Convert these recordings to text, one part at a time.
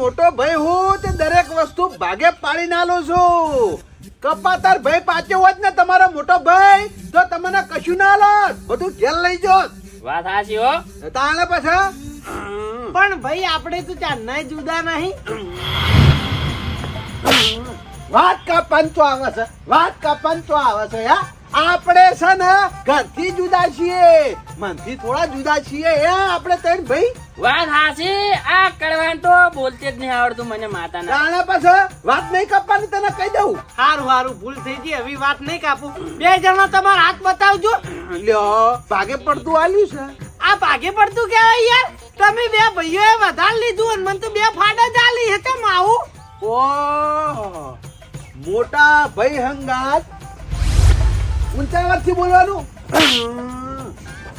મોટો ભાઈ હું તે દરેક વસ્તુ ભાગે પાડી નાલું છું. કપાતર ભાઈ પાછો હોત ને તમારો મોટો ભાઈ તો તમને કશું ના લાત, બધું ઘેર લઈ જોત. વાત હાચી હો. તાણે પાછા પણ ભાઈ આપણે તો ચાંદના જુદા નહીં. વાત કા પંચો આવે છે, વાત કા પંચો આવે છે. હા આપણે છે ને ઘરથી જુદા છીએ, મનથી થોડા જુદા છીએ. આપણે ત્રણ ભાઈ. વાત હાચી. આ કડવાન તો બોલતે જ નહીં આવડતું મને માતાના. તાણે પાછા વાત નહીં કાપવાની, તને કહી દઉં. હારું હારું ભૂલ થઈ ગઈ, હવે વાત નહીં કાપું. બે જણા તમારા હાથ બતાવજો. લ્યો ભાગે પડતું આલ્યું છે. આ ભાગે પડતું કહેવાય યાર. તમે બે ભાઈઓએ વધારે લીધું અને મને તો બે ફાડા જ આલી હે. ચમ આવું? ઓહ મોટા ભાઈ હંગાત ઊંચા અવાજથી બોલવાનું.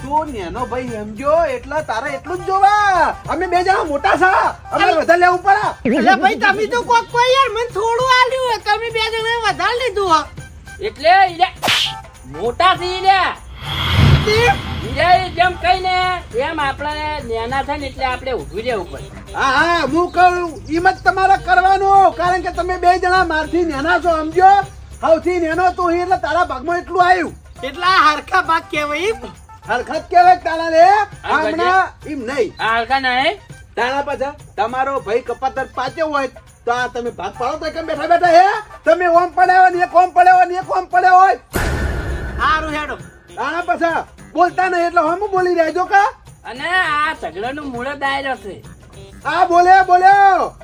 તું નેનો ભાઈ સમજો એટલે તારે એટલું જ જોવા. અમે બે જણા મોટા છે, અમે વધારે લેવું પડે. એટલે ભાઈ તમે તો કોક કોઈ યાર મને થોડું આલ્યું હે. તમે બે જણાએ વધારે લીધું હે. એટલે મોટા થી જેમ કઈ ને એમ આપણે નાના થાય ને એટલે આપણે ઉભું રહેવું પડે. હા હા હું કહું એમ જ તમારે કરવાનું, કારણ કે તમે બે જણા મારથી નેના છો સમજો. સૌથી નેનો તું એટલે તારા ભાગમાં એટલું આવ્યું. એટલા હરખા ભાગ કહેવાય એમ. હરખત કેવાય તારા લે. હમણાં એમ નહીં. આ હલકા ના તારા પાછા તમારો ભાઈ કપાતર પાછો હોય તો આ તમે ભાગ પાડો તો કેમ બેઠા બેઠા હે? તમે ઓમ પડ્યા હોય ને એક ઓમ પડ્યો હોય ને એક ઓમ પડ્યો હોય. હારું હેડો. તારા પાછા બોલતા નહીં એટલે હમ બોલી રહેજો કા. અને આ ઝઘડાનું મૂળ દાયરો છે. આ બોલ્યો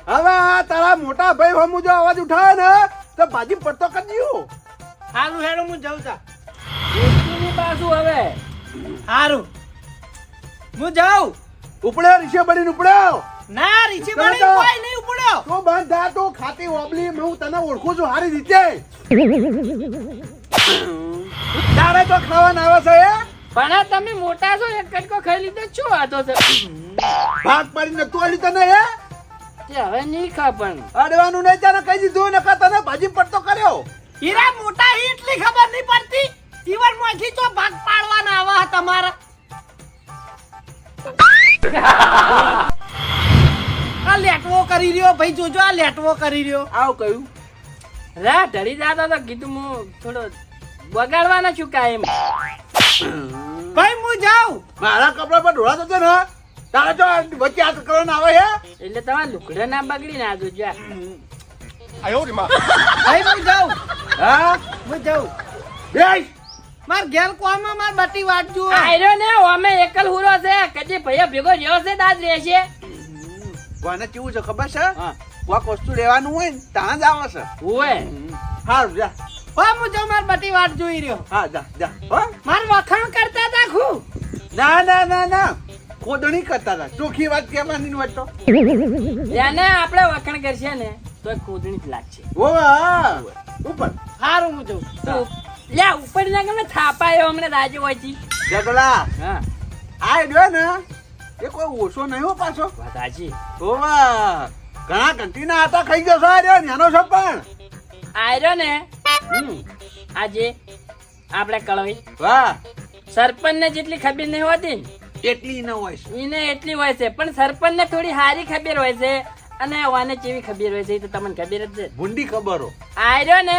હવે આ તારા મોટા ભાઈ હમ જો અવાજ ઉઠાવે ને તો બાજી પડતો કરી દઉં. હારું હેડો હું જાઉં તા. એની પાછું હવે હારું હું જાઉં. ઉપડ્યો રીશે બનીને ઉપડ્યો. ના રીચી બની કોઈ નહીં ઉપડ્યો. તું બંધ થા, તું ખાતી ઓબલી હું તને ઓળખું છું સારી રીતે. તારે તો ખાવાના આવે છે હે? પણ આ તમે મોટા છો એક કટકો ખાઈ લીધો શું વાતો છે? ભાગ પાડીને તું આલી તને હે? તે હવે નહીં ખા પણ અડવાનું નહીં તને કહી દીધું ને તને ભાજી પડતો કર્યો. હીરા મોટા હી એટલી ખબર નહીં પડતી. જીવનમાંથી તો ભાગ પાડવાના આવા તમારા. આ લેટવો કરી રહ્યો ભાઈ, જોજો આ લેટવો કરી રહ્યો. આવ કયું રા ઢળી જાતો તો કીધું હું થોડો બગાડવાના છું કાયમ. ભાઈ હું જાઉં. મારા કપડા પર ઢોળાતો છે ને તારે જો વચ્ચે હાથ કરવાના આવે હે? એટલે તમારા લુકડા ના બગડી ના જો જા. ભાઈ હું જાઉં. હા હું જાઉં. બેસ. માર ઘેર કોમાં માર બટી વાટ જુઓ. આયરો ને અમે એકલ હુરો છે કદી ભૈયા ભેગો રહ્યો છે દાદ રહેશે. કોને કેવું છે ખબર છે? હા કોક વસ્તુ લેવાનું હોય ને ત્યાં જ આવે છે. ઓએ હારું જા. હા હું જાઉં. માર બટી વાટ જોઈ રહ્યો. હા જા જા હો. માર વખાણ કરતા તા ખુ. ના ખોદણી કરતા હતા. ચોખ્ખી વાત કહેવાની હોય તો એને આપણે વખાણ કરશે ને તો ખોદણી જ લાગશે. ઓ હા ઉપર હારું હું જાઉં. લ્યા ઉપર ના ગમે થાપાયો હમણાં રાજો હોય જગલા હા આ રહ્યો ને એ કોઈ ઓછો નહીં હો પાછો. વાત હાચી. ઓવા ઘણા ઘંટીના આટા ખાઈ ગયો છે રે નેનો છે પણ. આયરો ને આજે આપણે કળવી વાહ સરપંચ ને જેટલી ખબર નહીં હોતી ને એટલી ન હોય છે. એને એટલી હોય છે, પણ સરપંચ ને થોડી સારી ખબર હોય છે અને વાને કેવી ખબર હોય છે એ તો તમને ખબર જ છે. ભૂંડી ખબરો આયરો ને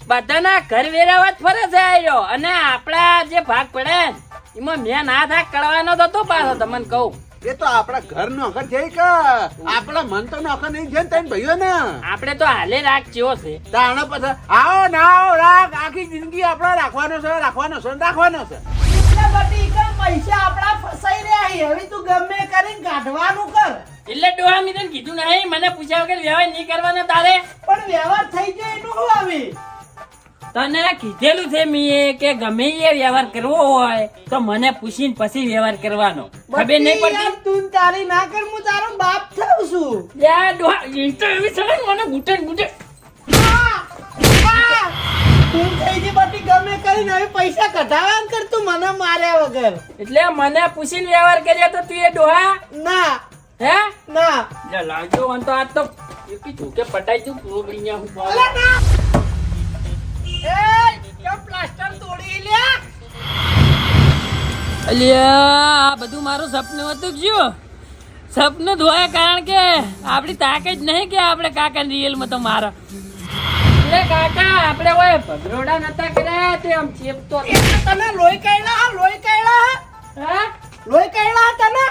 બધાના ઘર વેરાવા જ ફરે છે આયરો. અને આપડા જે ભાગ પડે ને એમાં મેં ના થા કળવાનો તો તો પાછો તમને કહું. એ તો આપણા ઘર નો અખર છે કે આપણા મન તો નો અખર નહીં છે ને તને ભાઈઓ ને. આપણે તો હાલે રાગ જેવો છે. તાણા પછી આવો ના આવો રાગ આખી જિંદગી આપણે રાખવાનો છે એટલે બટી કે પૈસા આપડા ફસાઈ રહ્યા છે. હવે તું ગમે કરીને કાઢવાનું કર. એટલે ડોહા મિત્ર કીધું નહીં મને પૂછ્યા વગર વ્યવહાર નહીં કરવાનો તારે. પણ વ્યવહાર થઈ જાય એનું શું આવે? તને કીધેલું છે મેં કે ગમે એ વ્યવહાર કરવો હોય તો મને પૂછીને પછી વ્યવહાર કરવાનો. ખબર નહીં પડતી. તું તારી ના કર, હું તારો બાપ થાઉં છું. યા ડોહા એ તો એવી છે ને મને ગુટે તું થઈ ગઈ બટી ગમે કરીને હવે પૈસા કઢાવા કર. તું મને માર્યા વગર. એટલે મને પૂછીને વ્યવહાર કર્યો તો તું એ ડોહા ના હે ના. લે લાજો વન તો આ તો એકી ઝૂકે પટાઈ તું પ્રોગડીયા હું બોલ. અલા ના. એ કેમ પ્લાસ્ટર તોડી લ્યા? અલ્યા આ બધું મારું સપનું હતું. જો સપનું ધોયા કારણ કે આપણી તાકાત નહીં કે આપણે કાકા રિયલમાં તો મારો એટલે કાકા આપણે ઓય ભગરોડા નતા કર્યા તે આમ ચેપતો એટલે તને લોહી કાઢ્યા હા, લોહી કાઢ્યા હા લોહી કાઢ્યા તને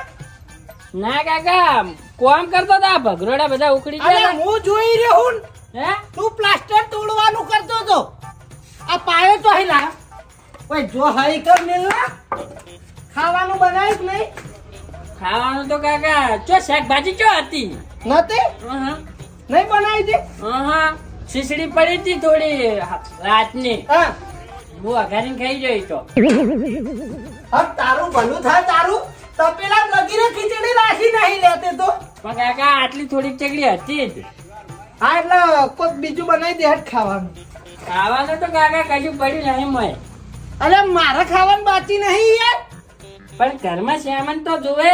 ના કાકા કોમ કરતો તા ભગરોડા બધા ઉકળી અરે ગયા હું જોઈ રહ્યો હું હે તું પ્લાસ્ટર તોડવાનું કરતો તો આ પાયો તો હિલા ઓય જો હઈ કર મેલના ખાવાનું બનાવ્યું કે નહીં ખાવાનું તો કાકા ચો શાકભાજી ચો હતી નતે હા નહીં બનાવી દે હા ખીચડી પડી હતી થોડી રાતની હા હું અઘારીને ખાઈ જોઈ તો હવે તારું ભલું થાય તારું તપેલા લગીને ખીચડી રાખી નહીં લેતે તો પણ કાકા આટલી થોડીક ચકડી હતી જ હા એટલે કોઈક બીજું બનાવી દે હટ ખાવાનું ખાવાનું તો કાકા કશું પડ્યું નહીં મોય અરે મારે ખાવાનું બાકી નહીં યાર પણ ઘરમાં શ્યામન તો જોવે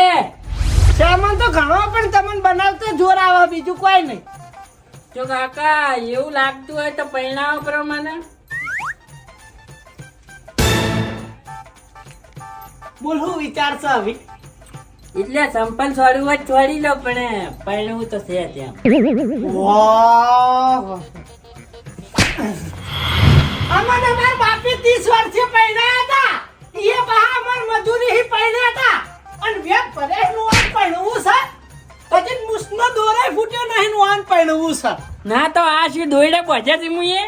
સામાન તો ઘણો પણ તમને બનાવતો જોર આવે બીજું કોઈ નહીં જો કાકા એવું લાગતું હોય તો પરિણામ પ્રમાણે બોલ હું વિચાર છે હવે એટલે સંપલ છોડવું હોય તો છોડી લો પણ પરણવું તો છે ત્યાં વાહ અમને અમાર બાપે 30 વર્ષે પહેર્યા હતા એ બહા અમાર મજૂરી હી પહેર્યા હતા અને વેબ ભરે નું આન પહેરવું છે પછી મુસનો દોરે ફૂટ્યો નહીં નું આન પહેરવું છે ના તો આ શું દોયડે પહોંચ્યા છે મુએ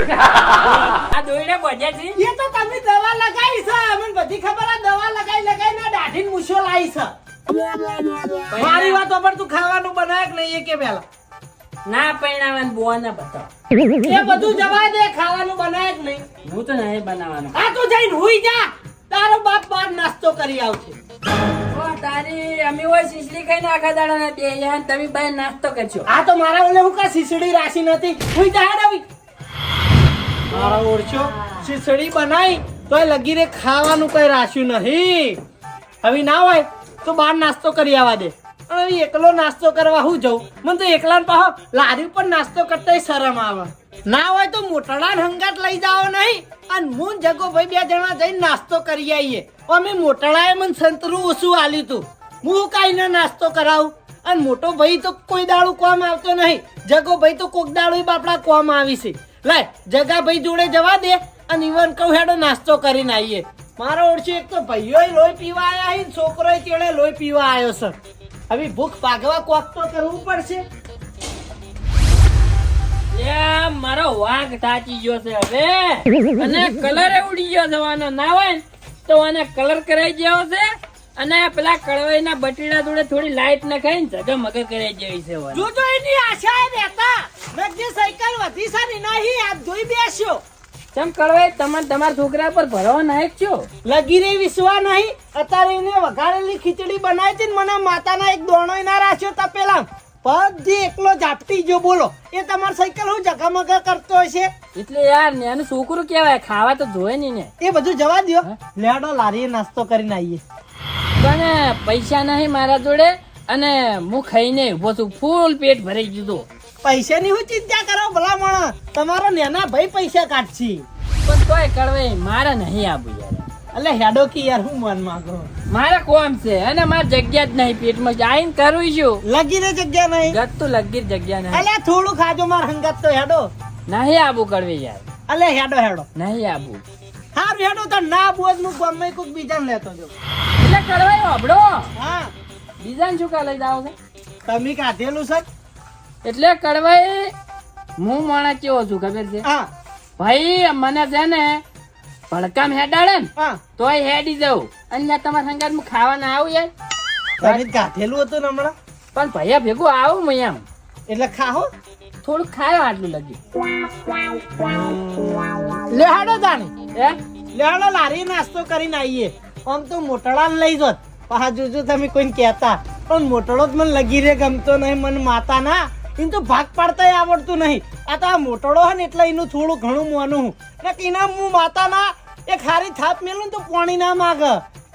આ દોયડે પહોંચ્યા છે એ તો તમે દવા લગાવી છે અમને બધી ખબર આ દવા લગાઈ ને દાઢીને મૂછો લાવી છે મારી વાત પર તું ખાવાનું બનાય કે નહીં એ કે પેલા ના પરણાવન બોને બતાવ એ બધું જવા દે ખાવાનું બનાય કે નહીં હું તો નહીં બનાવવાનો આ તો જઈને હુઈ જા તારો બાપ બાર નાસ્તો કરી આવશે ઓ તારી અમે હોય શીશડી ખાઈને આખા દાડા ના દે યાર તમે બાય નાસ્તો કરજો આ તો મારા ઓલે હું કા શીસડી રાશી નથી હુઈ જા રવિ મારા ઓળશો શીસડી બનાવી તોય લગી રે ખાવાનું કઈ રાખ્યું નહીં હવે ના હોય તો બાર નાસ્તો કરી આવવા દે હવે એકલો નાસ્તો કરવા હું જઉં મને તો એકલા પાહો લારી ઉપર નાસ્તો કરતા શરમ આવે ના હોય તો મોટડા હંગાત લઈ જાઓ નહીં અને હું જગો ભાઈ બે જણા જઈને નાસ્તો કરી આવીએ અમે મોટડાએ મને સંતરું ઓછું આલ્યું તું હું કાઈ ના નાસ્તો કરાવું અને મોટો ભાઈ તો કોઈ દાડું કોમ આવતો નહીં જગો ભાઈ તો કોક દાડું બાપડા કોમ આવી છે લાય જગા ભાઈ જોડે જવા દે અને ઈવન કહું હેડો નાસ્તો કરીને આવીએ મારો ઓળખી એક તો ભાઈઓ લોહી પીવા આવ્યા છે છોકરો ચેડે લોહી પીવા આવ્યો છે હવે ભૂખ ભાગવા કોક તો કરવું પડશે યા મારો વાઘ થાચી ગયો છે હવે અને કલર ઉડી ગયો જવાનો ના હોય ને તો આને કલર કરાઈ ગયો છે અને પેલા કળવાઈના બટીડા જોડે થોડી લાઈટ નખાઈને ઝગમગ કરાઈ જેવી છે હવે. જોજો એની આશા રહેતા મેં જે સાયકલ વધી સારી નહીં આજ જોઈ બેસ્યો ચમ કળવાઈ તમારા છોકરા પર ભરવા નાયક છો લગી રે વિશ્વા નહીં અત્યારે એને વઘારેલી ખીચડી બનાવી હતી ને મને માતાના એક દોણો ના રાખ્યો તપેલા બધી એકલો ઝાપટી જો બોલો એ તમારી સાયકલ હું જગામગા કરતો હશે એટલે યાર નાનું છોકરું કેવાય ખાવા તો જોવે નહીં ને એ બધું જવા દ્યો લેડો લારીએ નાસ્તો કરીને આવીએ પણ પૈસા નહીં મારા જોડે અને હું ખાઈને ઉભો છું ફૂલ પેટ ભરાઈ ગયું પૈસાની હું ચિંતા કરો ભલા માણસ તમારો નેના ભાઈ પૈસા કાઢશી પણ તોય કળવાઈ મારે નહીં આવું યાર એટલે હેડો કી યાર હું મન માંગો મારે કોમ છે અને મારે જગ્યા જ નહીં પેટમાં આઈને કરું છું લગી રે જગ્યા નહીં ગતું લગી જગ્યા નહીં અલે થોડું ખાજો માર હંગાત તો હેડો નહીં આવું કળવી યાર અલે હેડો હેડો નહીં આવું હારું હેડો તો ના બોજ હું ગમે કોક બીજાને લેતો જો એટલે કળવાઈ અબડો હા બીજાને શું કા લઈ જાવ છે તમે કાઢેલું છે એટલે કળવાઈ હું માણસ કેવો છું ખબર છે હા ભાઈ મને છે ને ભડકામ હેડાડે ને હા તોય હેડી જાઉં અને તમારા સંગાત ખાવાના આવું યાર તમે કાઢેલું હતું ને હમણાં પણ ભૈયા ભેગું આવું મેં એમ એટલે ખાહો થોડુંક ખાયો આટલું લગી લે હેડો જાણી હે લે હેડો લારી નાસ્તો કરીને આવીએ આમ તો મોટડા લઈ જોત પા જોજો તમે કોઈને કહેતા પણ મોટડો જ મને લગી રે ગમતો નહીં મને માતા ના એને તો ભાગ પાડતા આવડતું નહીં આ તો આ મોટડો હે ને એટલે એનું થોડું ઘણું મોનું હું ને એના હું માતા ના એક હારી થાપ મેલું તો પાણી ના માગ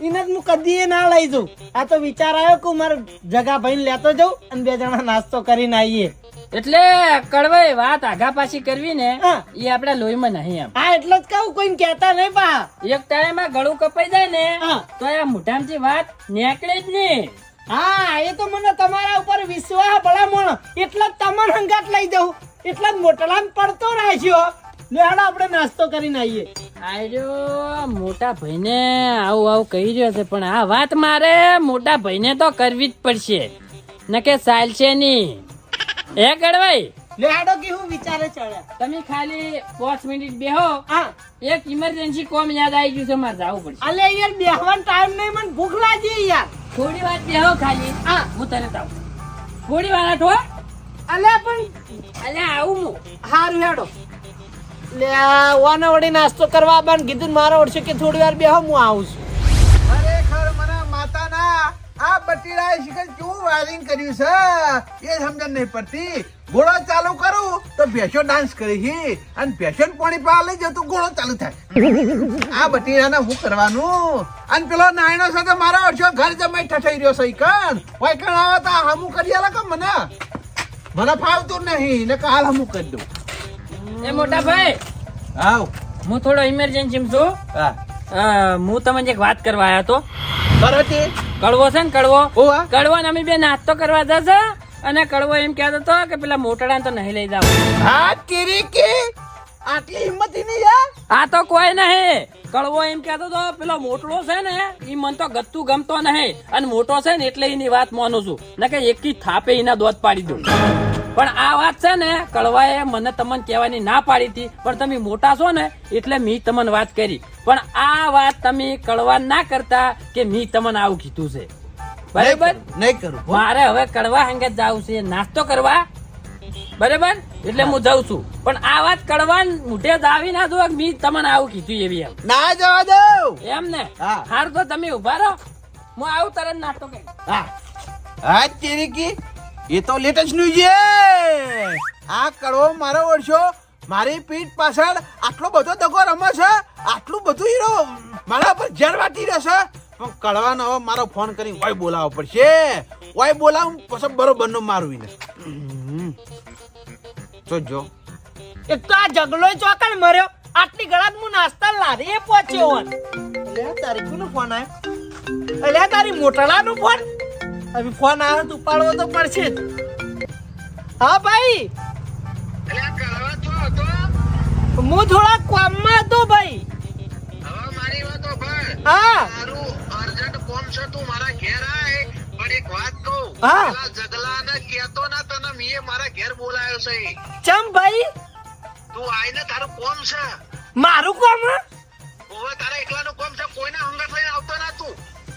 એને હું કદી ના લઈ જાઉં આ તો વિચાર આવ્યો કે મારે જગા ભાઈને લેતો જાઉં અને બે જણા નાસ્તો કરીને આવીએ એટલે કડવાઈ વાત આઘા પાછી કરવી ને હા. એ આપડા લોહીમાં નહીં એમ હા એટલે જ કહું કોઈને કહેતા નહીં પા એક ટાઈમ ગળું કપાઈ જાય ને હા. તો આ મોઢામાંથી વાત નીકળે જ નહીં હા એ તો મને તમારા ઉપર વિશ્વાસ ભલામણ એટલે જ તમને હંગાત લઈ જાઉં એટલે જ મોટલાન પડતો રાખ્યો લે હાલો આપણે નાસ્તો કરીને આવીએ આજો મોટા ભાઈને આવું કહી રહ્યો છે પણ આ વાત મારે મોટા ભાઈને તો કરવી જ પડશે નકે ચાલશે નહીં. એ ગડવાઈ લે હાડો કે હું વિચારે ચડ્યા તમે ખાલી 5 મિનિટ બેહો. હા એક ઇમરજન્સી કોમ યાદ આવી ગયું છે, મારે જવું પડશે. અલે યાર બેહવાનો ટાઈમ નહીં મને ભૂખ લાગી યાર થોડી વાર બેહો ખાલી. હા હું તરત આવું. થોડી વાર હટો. અલે પણ અલે આવું હું. હારું હેડો લે વાના વળી નાસ્તો કરવા બાન કીધું મારો ઓળશે કે થોડી વાર બેહો હું આવું છું. ખરેખર મને માતાના આ બટીરાએ શિખર કેવું વાયરિંગ કર્યું છે એ સમજણ નહીં પડતી. ઘોડો ચાલુ કરું તો ભેંસો ડાન્સ કરી છે અને ભેંસો પાણી પા લઈ જતું ઘોડો ચાલુ થાય. આ બટીરાને શું કરવાનું? અને પેલો નાયણો છે તો મારો વર્ષો ઘર જમાઈ ઠઠાઈ રહ્યો છે કણ હોય કણ આવે તો હમું કરી આલે કે મને ફાવતું નહીં ને કાલ હમું કરી દઉં. એ મોટા ભાઈ આવ હું થોડો ઇમરજન્સી છું. હા હું તમને એક વાત કરવા આવ્યો હતો. બરોબર કડવો છે ને કડવો ઓવા કડવો ને અમે બે નાસ્તો કરવા જશે અને કડવો એમ કહેતો હતો કે પેલા મોટડા તો નહીં લઈ જાવ. હા તેરી કે આટલી હિંમત નહીં યાર. આ તો કોઈ નહીં. કડવો એમ કહેતો હતો પેલો મોટલો છે ને ઈ મન તો ગત્તું ગમતો નહીં અને મોટો છે ને એટલે એની વાત માનું છું ને કે એકી થાપે એના દોત પાડી દઉં. પણ આ વાત છે ને કડવાએ મને તમને કહેવાની ના પાડી હતી પણ તમે મોટા છો ને એટલે મેં તમને વાત કરી. પણ આ વાત તમે કડવા ના કરતા કે મેં તમને આવું કીધું છે. બરાબર નહીં કરું મારે હવે કડવા હંગે જવું છે નાસ્તો કરવા. બરાબર એટલે હું જાઉં છું પણ આ વાત કડવા મોઢે જ આવી ના દો મેં તમને આવું કીધું એવી એમ ના જવા દઉં. એમ ને. હા. હાર તો તમે ઉભા રહો હું આવું તરત નાસ્તો કરી. હા હા તેરી કી એ તો લેટેસ્ટ ન્યૂઝ છે. આ કડવો મારો વર્ષો મારી પીઠ પાછળ આટલો બધો દગો રમે છે આટલું બધું હીરો મારા પર ઝેર વાટી રહેશે પણ કડવાનો હવે મારો ફોન કરી ઓય બોલાવવો પડશે. ઓય બોલાવું પછી બરોબર નો મારું એને જો એક તો આ જગલો ચોકડ મર્યો આટલી ગળાત હું નાસ્તા લારી પહોંચ્યો હોત. અલે તારી કોનો ફોન આવ્યો? અલે તારી મોટલાનો ફોન. હવે ફોન આવ્યો તો ઉપાડવો તો પડશે જ. હા ભાઈ હું થોડા કામમાં હતો ભાઈ. હા હા ચમ ભાઈ મારું કામ હે?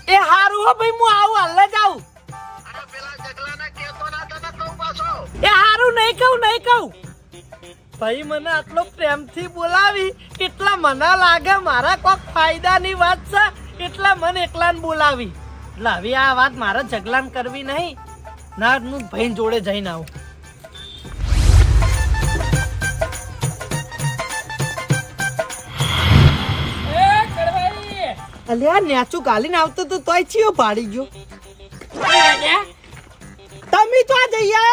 એ હારું હો ભાઈ હું આવું હાલ જ આવું. એ હારું નહીં કહું ભાઈ મને આટલો પ્રેમથી બોલાવી એટલા મને લાગે મારા કોક ફાયદાની વાત છે એટલા મને એકલાને બોલાવી. એટલે હવે આ વાત મારે જગલાન કરવી નહીં ના હું ભાઈ જોડે જઈને આવું. એ કડવાઈ અલ્યા નેચું ગાલીને આવતો તો તોય ચિયો પાડી ગયો. તમે તો આ જઈએ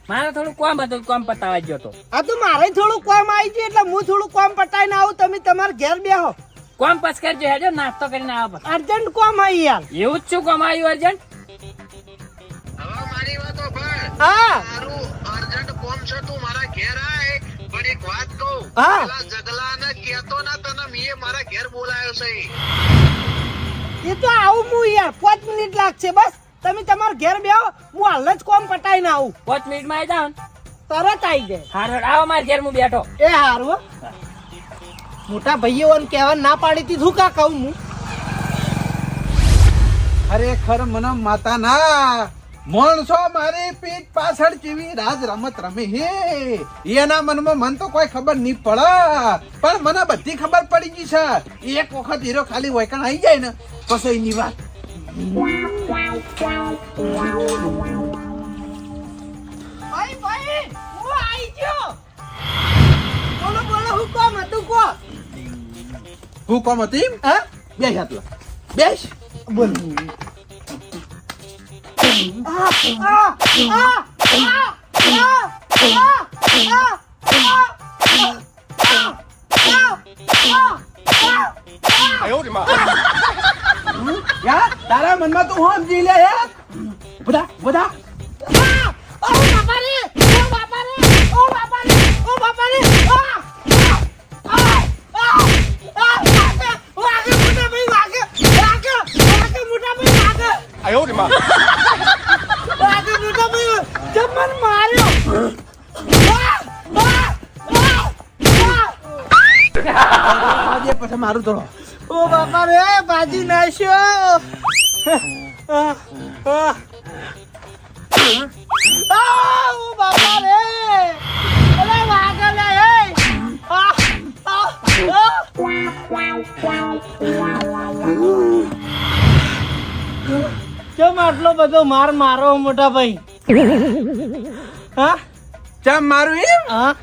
મારે થોડું કામ હતું કામ પતાવા ગયો તો. આ તો મારે થોડું કામ આવી ગયું એટલે હું થોડું કામ પટાઈને આવું તમે તમારા ઘેર બેહો. કામ પછ કરજો હેજો નાસ્તો કરીને આવો પછી. અર્જન્ટ કામ આવી યાર. એવું જ શું કામ આવ્યું અર્જન્ટ? હા હા એ તો આવું હું યાર 5 મિનિટ લાગશે બસ તમે તમારા ઘેર બેહો હું હાલ જ કામ પટાઈને આવું. 5 મિનિટમાં આવી જાવ તરત આવી જાય. હાર આવો મારા ઘેર હું બેઠો. એ હારું હો. મોટા ભાઈઓ કહેવા ના પાડી હતી શું કા કહું હું. ખરેખર મને માતાના માણસો મારી પીઠ પાછળ જેવી રાજ રમત રમે હે એના મનમાં મન તો કોઈ ખબર નહીં પડે પણ મને બધી ખબર પડી ગઈ છે. એક વખત હીરો ખાલી વૈકણ આવી જાય ને પછી એની વાત. ભાઈ ભાઈ હું આવી ગયો. બોલો બોલો હું કોમ હતું કો. હું કોમ હતી હા બેસ આટલા બેસ બોલ. આ આ આ યાર તારા મનમાં તું હું સમજી લે યાર બધા બધા ઓ બાપા રે ઓ બાપા રે ઓ બાપા રે ઓ બાપા રે વાગે મોટા ભાઈ વાગે મોટા ભાઈ વાગે 哎呦我的妈！ વાગે મોટા ભાઈ જમન માર્યો આજે પછી મારું થોડો ઓ બાપા રે બાજી નાખ્યો ઓ બાપા રે અરે વાગે લે કેમ આટલો બધો માર મારો મોટા ભાઈ હા ચમ મારું એમ હા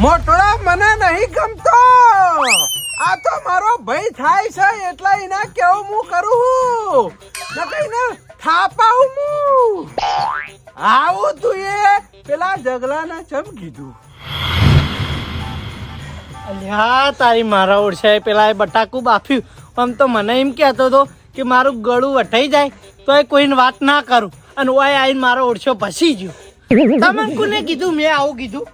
મોટોડા મને નહીં ગમતો આ તો મારો ભાઈ થાય છે એટલે એના કેવું હું કરું હું નકર ને થાપાવું હું આવું તું એ પેલા જગલાના ચમ કીધું અલ્યા તારી મારા ઓળશાએ પેલા એ બટાકું બાફ્યું આમ તો મને એમ કહેતો હતો કે મારું ગળું વટાઈ જાય તો એ કોઈને વાત ના કરું અને ઓય આવીને મારો ઓળશો ભસી ગયો તમે કોને કીધું મેં આવું કીધું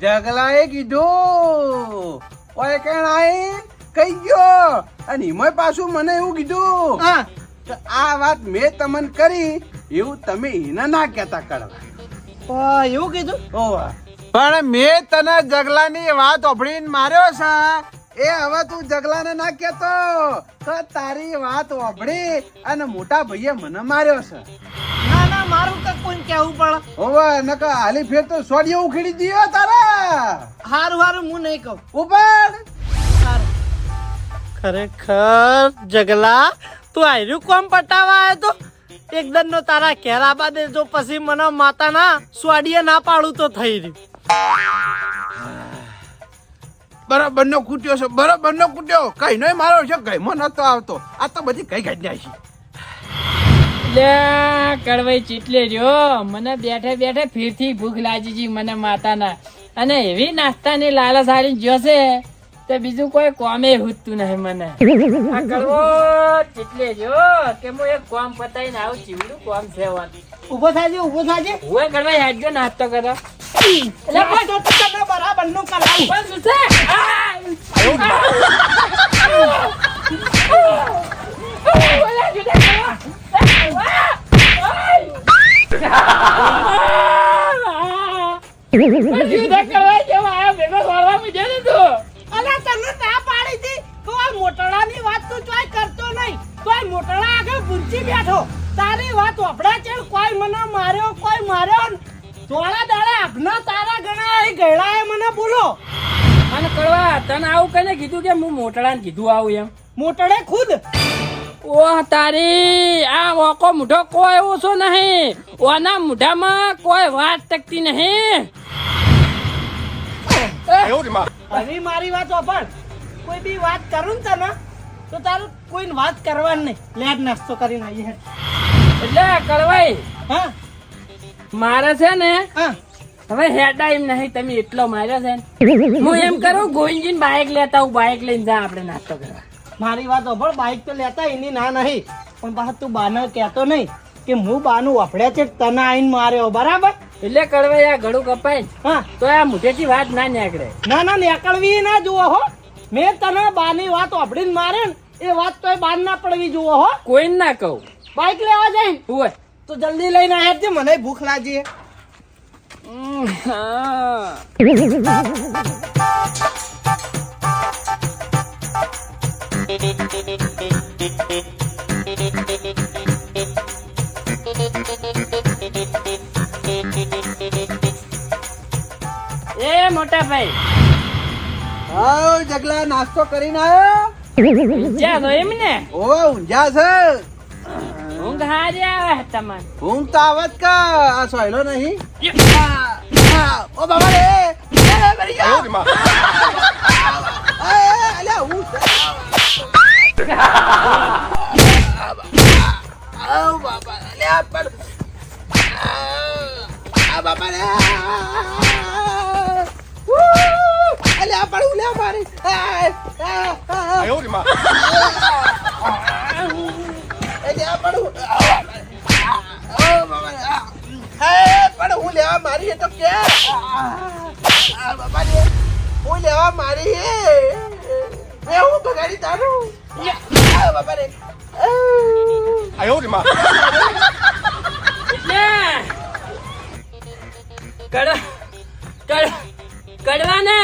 જગલાએ કીધું ઓય કેણ આઈ કઈ ગયો અને હિમય પાછું મને એવું કીધું હા કે આ વાત મેં તમને કરી એવું તમે એને ના કહેતા કરવા એવું કીધું ઓવા પણ મેં તને જગલાની વાત ઓભળીને માર્યો છે એ હવે તું જગલાને ના કહેતો તો તારી વાત ઓભળી અને મોટા ભાઈએ મને માર્યો છે ના ના મારું તો કોઈ કેવું પડે ઓવા નકા હાલી ફેર તો સોડિયો ઉખેડી દીયો તારા હારું હારું હું નહીં કહું ઉપર ખરેખર જગલા તું આયરું કોમ પટાવા આવ્યો તો એકદમ નો તારા ઘેર આબા દેજો પછી મને માતાના સ્વાડીએ ના પાડું તો થઈ રહ્યું બરાબર નો કૂટ્યો છે બરાબર નો કૂટ્યો કઈ નો મારો છે કઈ માં નતો આવતો આ તો બધી કઈ કાઢી છે લે કડવાઈ ચીટલે રહ્યો મને બેઠે બેઠે ફીરથી ભૂખ લાગી ગઈ મને માતાના અને એવી નાસ્તાની લાલચ આલી જોશે તો બીજું કોઈ કોમે હુતું નહીં મને આ કડવો ચીટલે રહ્યો કે હું એક કોમ પતાઈને આવું ચીવડું કોમ છે ઉભો થાજે હું કડવાઈ હાડજો નાસ્તો કરો એટલે કોઈ તો તને બરાબર નું કરાવું બસ ઉઠે. ઓલા જુદા કરવા. જુદા કરવા જેવા આયા ભેગો દોડવા મીડે ને તું. અલા તને ના પાડી હતી તો આ મોટડાની વાત તું ચોય કરતો નહીં તોય મોટડા આગળ ગુંચી બેઠો તારી વાત ઓભડા છે કોઈ મને માર્યો થોડા દાડા આપના તારા ગણા અહીં ગયડાએ મને બોલો અને કડવા તને આવું કને કીધું કે હું મોટડાને કીધું આવું એમ મોટડે ખુદ ઓહ તારી આ ઓકો મુઢો કોઈ ઓછો નહીં ઓના મુઢામાં કોઈ વાત ટકતી નહીં 哎呦我的妈！ હવે મારી વાત ઓભળ કોઈ બી વાત કરું ને તને તો તારું કોઈ વાત કરવાની નહીં લેટ નાસ્તો કરીને આવીએ એટલે કડવાઈ હા મારે છે ને હા હવે હેડા એમ નહીં તમે એટલો માર્યો છે ને હું એમ કરું ગોવિંદજી બાઇક લેતા હું બાઇક લઈને જા આપણે નાસ્તો કરવા મારી વાત ઓભળ બાઈક તો લેતા એની ના નહીં પણ પાછા તું બાને કહેતો નહીં કે હું બાનું વાપડ્યા છે તને આઈને માર્યો બરાબર એટલે કડવાઈ આ ગળું કપાય ને, હા તો આ મુઠેથી વાત ના નીકળે ના ના નીકળવી ના જુઓ હો મેં તને બાની વાત વાપડીને મારે ને એ વાત તો બાન ના પડવી જુઓ હો કોઈ ના કહું બાઈક લેવા જાય ને હોય તો જલ્દી લઈને આવ્યા છે મને ભૂખ લાગી એ મોટા ભાઈ આવ જગલા નાસ્તો કરીને આવ્યો જ્યાં તો એમ ને ઓ ઊંઝા છે ઊંઘ હારી આવે તમને ઊંઘ તો આવત કા આ સોયલો નહીં ઓ બાબા રે મરી 哎呦我的妈！ અલ્યા હું આવ બાબા અલ્યા પણ આ બાબા રે અલ્યા પણ ઉલ્યા મારી 哎呦我的妈！ અલ્યા પણ બાપા રે હું લેવા મારી મેં હું બગાડી તારું બાપા રે 哎呦我的妈！ કડવા ને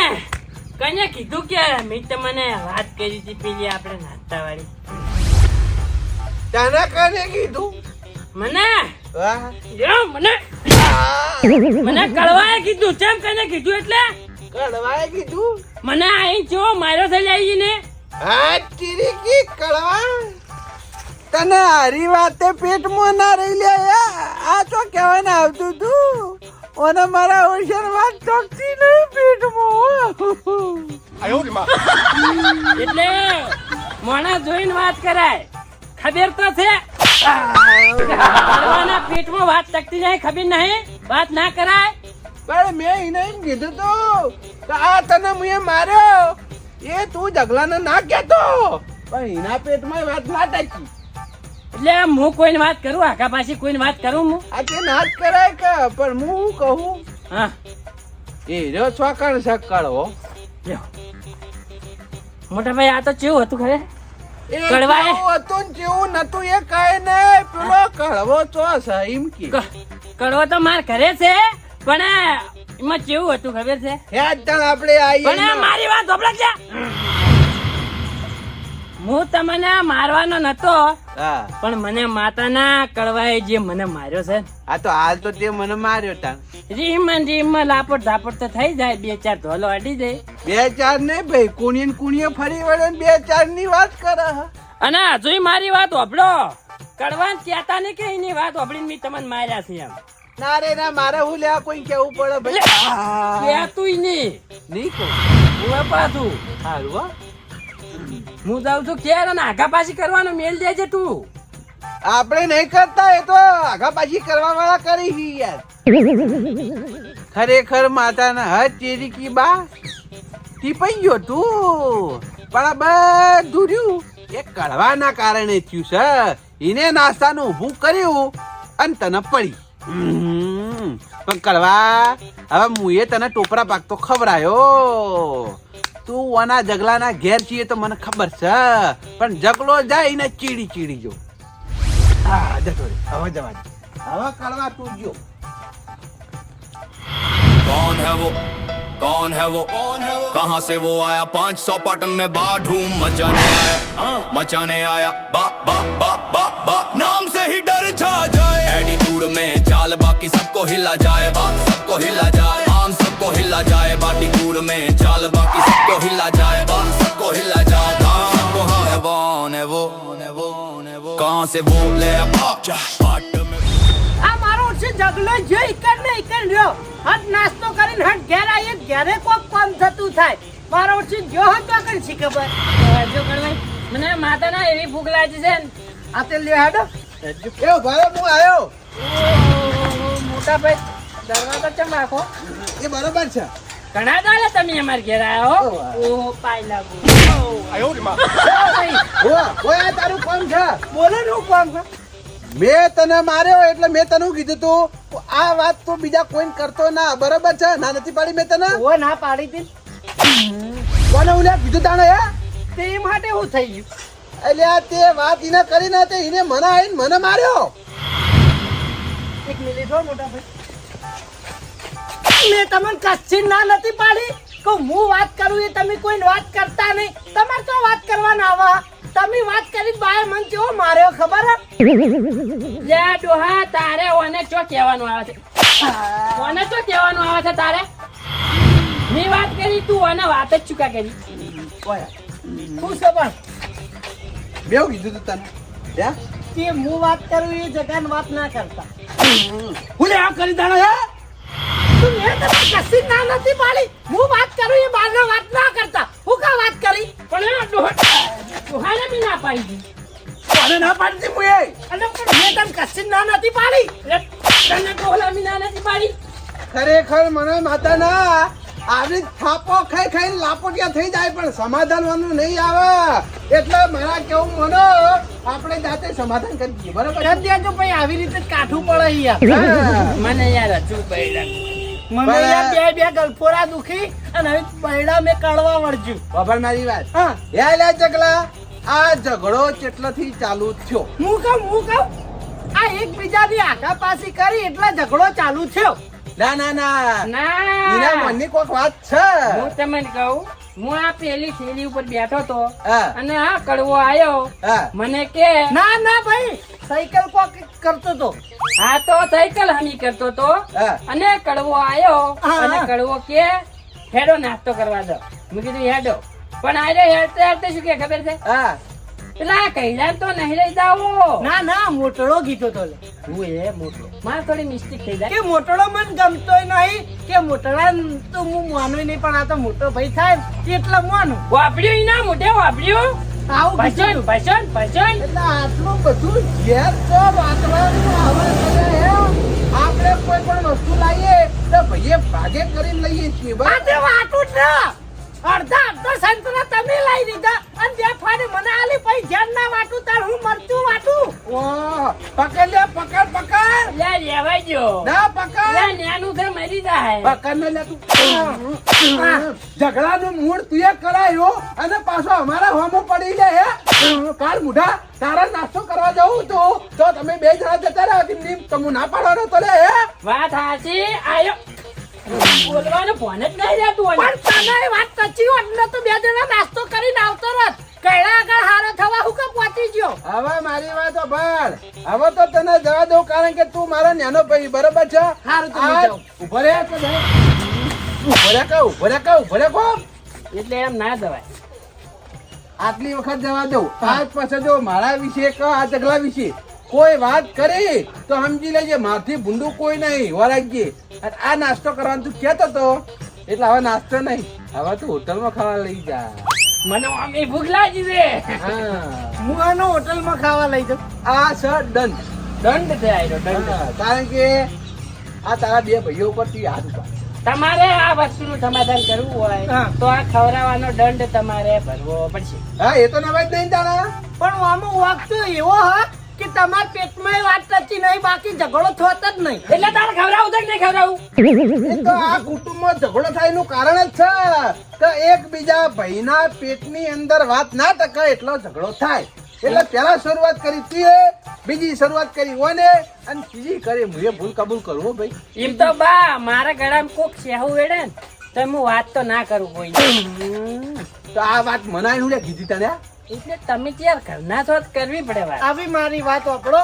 કને કીધું કે મેં તમને વાત કરી હતી પેલી આપણે નાસ્તા વાળી તને કને કીધું મને વાહ જો મને કડવાએ કીધું કેમ કને કીધું એટલે કડવાએ કીધું મને અહીં જો માર્યો થઈ જાય ને હા તીરી કી કડવા તને હારી વાતે પેટમાં ના રહી લે આ તો કહેવાને આવતું તું ઓને મારા ઓશન વાત ટોકતી નહીં પેટમાં 哎呦我的妈！ એટલે મોણા જોઈને વાત કરાય ખબર તો છે કડવાના પેટમાં વાત ટકતી નહીં ખબર નહીં વાત ના કરાય પણ મેં એને એમ કીધું તું કે આ તને મુએ માર્યો એ તું જગલાને ના કહેતો પણ એના પેટમાં વાત ના ટાકી એટલે હું કોઈને વાત કરું આખા પાછી કોઈને વાત કરું હું આ તે ના જ કરાય કે પણ હું કહું હા એ રહ્યો છોકણ સકળવો લ્યો. મોટા ભાઈ આ તો કેવું હતું ખરે એ કડવાએ? કેવું હતું ને કેવું નતું એ કાંઈ નહીં પેલો કડવો ચો છે એમ કે કડવો તો માર ઘરે છે પણ એમાં કેવું હતું ખબર છે હેડ તણ આપણે આવીએ પણ મારી વાત સાંભળો છે હું તમને મારવાનો નતો હા પણ મને માતાના કડવાએ જે મને માર્યો છે આ તો હાલ તો તે મને માર્યો તા રીમ લાપટ ઝાપટ તો થઈ જાય બે ચાર ધોલો અડી જાય બે ચાર નહીં ભાઈ કુણીએ ને કુણીએ ફરી વળે ને બે ચાર ની વાત કરે અને હજુ મારી વાત સાંભળો કડવા કહેતા ને કે એની વાત સાંભળીને મેં તમને માર્યા છે એમ ના રે ના મારે હું લેવા કોઈ કેવું પડે ભાઈ કહેતું નહીં નહીં કહું હું પાછું સારું હો હું જાઉં છું ક્યારે ને આગા પાછી કરવાનો મેલ દેજે તું આપણે નહીં કરતા એ તો આગા પાછી કરવા વાળા કરી છે યાર ખરેખર માતાના હદ તેરી કી બા ટીપાઈ ગયો તું પણ આ બધું રહ્યું એ કડવાના કારણે થયું છે એને નાસ્તાનું ઊભું કર્યું અને તને પડી પણ કડવા હવે મુએ તને ટોપરા પાક તો ખવડાયો તું ઓના જગલાના ઘેર છીએ તો મને ખબર છે પણ જગલો જાય ને ચીડી ચીડી જો હા જતો રે હવે જવા દે હવે કડવા તું જો कौन है वो कौन है वो कहाँ से वो आया 500 पाटन में बाढ़ूम मचाने आया बा बा बा बा बा नाम से ही डर छा जाए एटीट्यूड में चाल बाकी सबको हिला जाए सबको हिला जाए आम सबको हिला जाए बाटीट्यूड में चाल बाकी सबको हिला जाए सबको हिला जाए सबको है वो कहाँ से वो ले पाट में આ મારો છે જગલો જે ઈકર ને ઈકર રહ્યો હટ નાસ્તો કરીને હટ ઘેર આવીએ ઘેરે કોક કામ થતું થાય મારો છે જો હટ તો કરી શી ખબર જો કડવાઈ મને માતાના એવી ભૂખ લાગી છે ને આ તે લે હાડો એ ભાઈ હું આવ્યો મોટા ભાઈ દરવાજો ચમ રાખો એ બરોબર છે ઘણા દાડે તમે અમાર ઘેર આવ્યો ઓહો પાય લાગુ 哎呦我的妈！ ઓય તારું કોણ છે બોલે ને હું કામ છે મેં તને માર્યો એટલે મેં તને કીધું તું આ વાત તું બીજા કોઈને કરતો ના બરોબર છે ના નથી પાડી મેં તને ઓ ના પાડી દી કોને ઉલ્યા કીધું તાણે હે તે માટે હું થઈ ગયું એટલે આ તે વાત એને કરી ના તે એને મને આવીને મને માર્યો એક મિનિટ હો મોટા ભાઈ મેં તમને કચ્છી ના નથી પાડી કે હું વાત કરું એ તમે કોઈ વાત કરતા નહીં તમારે તો વાત કરવાના આવા તમે વાત કરી બાય મન કેવો માર્યો ખબર હે લે ડોહા તારે ઓને ચો કહેવાનું આવે છે ઓને ચો કહેવાનું આવે છે તારે મેં વાત કરી તું ઓને વાત જ ચૂકા કરી હું છે પણ મેં કીધું તું તને હે કે હું વાત કરું એ જગાન વાત ના કરતા હું લે આ કરી તાણે હે તું મેં તમને કચ્છી ના નથી પાડી હું વાત કરું એ બારના વાત ના કરતા હું કા વાત કરી પણ એ ડોહાને બી ના પાડી દી કોને ના પાડી તી મુએ અને પણ મેં તમને કચ્છી ના નથી પાડી તને ડોહલા બી ના નથી પાડી ખરેખર મને માતાના આવી થાપો ખાઈ ખાઈને લાપોટિયા થઈ જાય પણ સમાધાનવાનું નહીં આવે એટલે મારા કેવું મનો આપણે જાતે સમાધાન કરી દઈએ બરાબર કરી દેજો ભાઈ આવી રીતે જ કાઠું પડે યાર હા. મને યાર હજુ પૈડા મને પણ- યાર બે ગલફોરા દુખી અને હવે પૈડા મેં કાઢવા વળજ્યું. બાબર મારી વાત હા યા લે ચકલા આ ઝઘડો કેટલાથી ચાલુ થયો હું કહું આ એકબીજાની આઘાપાછી કરી એટલે ઝઘડો ચાલુ થયો. ના ના ના ના એના મનની કોઈક વાત છે હું તમને કહું, હું આ પેલી થેલી ઉપર બેઠો તો હા અને આ કડવો આયો હા મને કે ના ના ભાઈ સાયકલ કોક કરતો તો. આ તો સાયકલ હમી કરતો તો હા અને કડવો આયો હા. અને કડવો કે હેડો નાસ્તો કરવા દો. મેં કીધું હેડો, પણ આજે હેડતે હેડતે શું કે ખબર છે, હા પેલા કૈલાસ તો નહીં લઈ જાવો. ના ના મોટળો કીધો તો લે. હું એ મોટો મારે થોડી મિસ્ટેક થઈ જાય. કે મોટળો મને ગમતોય નહીં કે મોટળા તો હું માનું નહીં પણ આ તો મોટો ભાઈ થાય ને એટલે માનું. વાપર્યું ઈ ના મોઢે વાપર્યું. આવું ભસન કીધું. ભસન ભસન. એટલે આટલું બધું ઘેર તો વાતવાનું આવે છે હે? આપણે કોઈ પણ વસ્તુ લાવીએ તો ભાઈએ ભાગે કરીને લઈએ છીએ આ બરાબર? તે વાટું જ ને. અડધા સંતરા તમે લઈ દીધા અને જે ફાડે મને આલી પછી જેમ ના વાટું તાર હું મરચું વાટું. ઓહ, પકડ લે પકડ લે લેવાઈ ગયો. ના પકડ લે ન્યાનું ઘર મરી જાય. પકડ ને લે તું ઝઘડાનું મૂળ તું એ કરાયો અને પાછો અમારા હોમો પડી લે હે કાલ મુઢા તારા નાસ્તો કરવા જવું તો તમે બે જણા જતા રહ્યા કે નહીં? તો હું ના પાડવાનો તો લે હે વાત સાચી આયો. બોલવાનું ફોન જ નહીં રહેતું અને. પણ તને વાત સાચી હોત ને તો બે જણા નાસ્તો કરીને આવતો રત. કૈડા આગળ હારો થવા હું કે પહોંચી ગયો. હવે મારી વાત સાંભળ. હવે તો તને જવા દઉં કારણ કે તું મારો નાનો ભાઈ બરોબર છે. હારું તો હું આ જાઉં. ઉભો રે તો જા. ઉભો રે કો એટલે એમ ના જવાય. આટલી વખત જવા દઉં. આજ પાછા જો મારા વિશે કે આ ઝઘડા વિશે કોઈ વાત કરી તો સમજી લેજે મારથી ભૂંડું કોઈ નહીં વરાગજી. અને આ નાસ્તો કરવાનું તું કહેતો તો એટલે હવે નાસ્તો નહીં, હવે તું હોટલમાં ખાવા લઈ જા. મને આમ એ ભૂખ લાગી છે. હા હું આનો હોટલમાં ખાવા લઈ જાઉં. આ છે દંડ. દંડ છે આયરો દંડ. હા, કારણ કે આ તારા બે ભાઈઓ પરથી હાથ ઉપાડ. તમારે આ વસ્તુનું સમાધાન કરવું હોય હા. તો આ ખવડાવવાનો દંડ તમારે ભરવો પડશે. હા એ તો નવાય જ નહીં તારા. પણ આમાં વાગતો એવો હા કે તમારા પેટમાં એ વાત સાચી નહીં બાકી ઝઘડો થતો જ નહીં. એટલે તારે ખવડાવું છે કે નહીં ખવડાવું? એ તો આ કુટુંબમાં ઝઘડો થાય એનું કારણ જ છે કે એકબીજા ભાઈના પેટની અંદર વાત ના ટકે એટલો ઝઘડો થાય. એટલે પેલા શરૂઆત કરી તીએ, બીજી શરૂઆત કરી ઓને અને ત્રીજી કરી મુએ ભૂલ કબૂલ કરવો ભાઈ. એમ તો બા મારા ગળામાં કોક સેહું વેડે ને તો હું વાત તો ના કરું કોઈ. તો આ વાત મનાય હું કીધી તને. એટલે તમે યાર ઘરના છો તો કરવી પડે વાત. આવી મારી વાત વાપરો.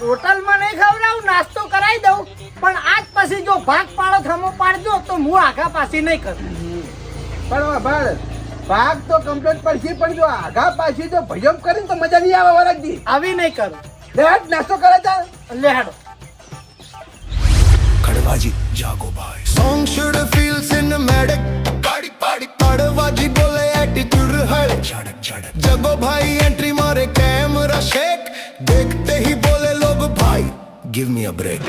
હોટલમાં નહીં ખવડાવું નાસ્તો કરાવી દઉં પણ આજ પછી જો ભાગ પાડો થમો પાડજો તો હું આગા પાછી નહીં કરું. પણ ભાઈ ભાગ તો કમ્પ્લીટ પડશે પણ જો આઘા પાછી જો ભયમ કરીને તો મજા નહીં આવે વરગજી. આવી નહીં કરું. લે હાટ નાસ્તો કરે તા. લે હાડો. खड़वाजी जागो भाई Song should feel cinematic Party party खड़वाजी बोले attitude है झड़क झड़क जगो भाई एंट्री मारे कैमरा शेक देखते ही बोले लोग भाई give me a break